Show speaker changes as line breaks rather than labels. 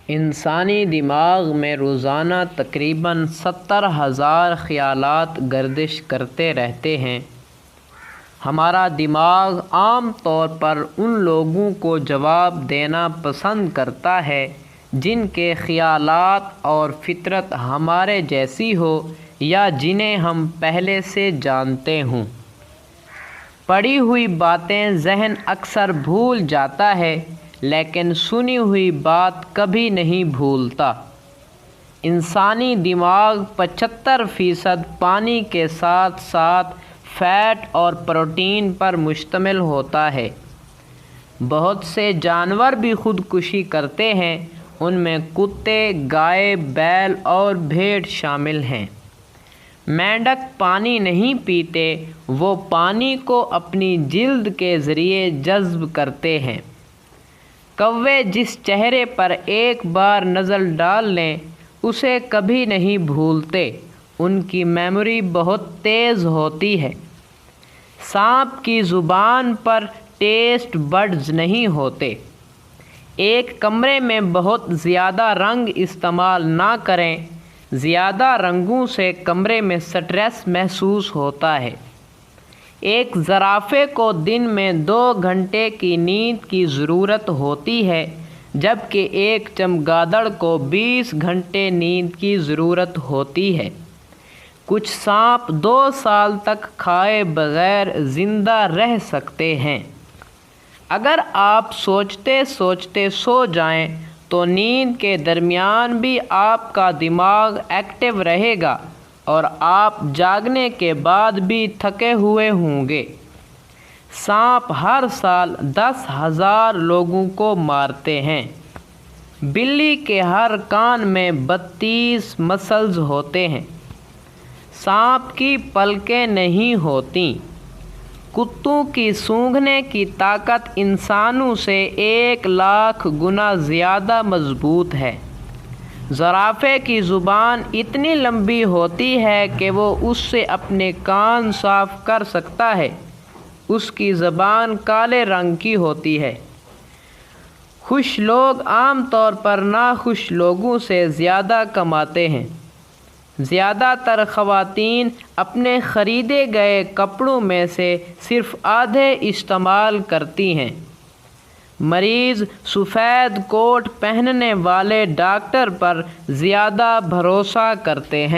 انسانی دماغ میں روزانہ تقریباً 70,000 خیالات گردش کرتے رہتے ہیں۔ ہمارا دماغ عام طور پر ان لوگوں کو جواب دینا پسند کرتا ہے جن کے خیالات اور فطرت ہمارے جیسی ہو یا جنہیں ہم پہلے سے جانتے ہوں۔ پڑھی ہوئی باتیں ذہن اکثر بھول جاتا ہے، لیکن سنی ہوئی بات کبھی نہیں بھولتا۔ انسانی دماغ 75% پانی کے ساتھ ساتھ فیٹ اور پروٹین پر مشتمل ہوتا ہے۔ بہت سے جانور بھی خودکشی کرتے ہیں، ان میں کتے، گائے، بیل اور بھیڑ شامل ہیں۔ مینڈک پانی نہیں پیتے، وہ پانی کو اپنی جلد کے ذریعے جذب کرتے ہیں۔ کوے جس چہرے پر ایک بار نظر ڈال لیں اسے کبھی نہیں بھولتے، ان کی میموری بہت تیز ہوتی ہے۔ سانپ کی زبان پر ٹیسٹ بڈز نہیں ہوتے۔ ایک کمرے میں بہت زیادہ رنگ استعمال نہ کریں، زیادہ رنگوں سے کمرے میں سٹریس محسوس ہوتا ہے۔ ایک زرافے کو دن میں 2 گھنٹے کی نیند کی ضرورت ہوتی ہے، جبکہ ایک چمگادڑ کو 20 گھنٹے نیند کی ضرورت ہوتی ہے۔ کچھ سانپ 2 سال تک کھائے بغیر زندہ رہ سکتے ہیں۔ اگر آپ سوچتے سوچتے سو جائیں تو نیند کے درمیان بھی آپ کا دماغ ایکٹیو رہے گا اور آپ جاگنے کے بعد بھی تھکے ہوئے ہوں گے۔ سانپ ہر سال 10,000 لوگوں کو مارتے ہیں۔ بلی کے ہر کان میں 32 مسلز ہوتے ہیں۔ سانپ کی پلکیں نہیں ہوتیں۔ کتوں کی سونگھنے کی طاقت انسانوں سے 1,00,000 گنا زیادہ مضبوط ہے۔ زرافے کی زبان اتنی لمبی ہوتی ہے کہ وہ اس سے اپنے کان صاف کر سکتا ہے۔ اس کی زبان کالے رنگ کی ہوتی ہے۔ خوش لوگ عام طور پر ناخوش لوگوں سے زیادہ کماتے ہیں۔ زیادہ تر خواتین اپنے خریدے گئے کپڑوں میں سے صرف آدھے استعمال کرتی ہیں۔ مریض سفید کوٹ پہننے والے ڈاکٹر پر زیادہ بھروسہ کرتے ہیں۔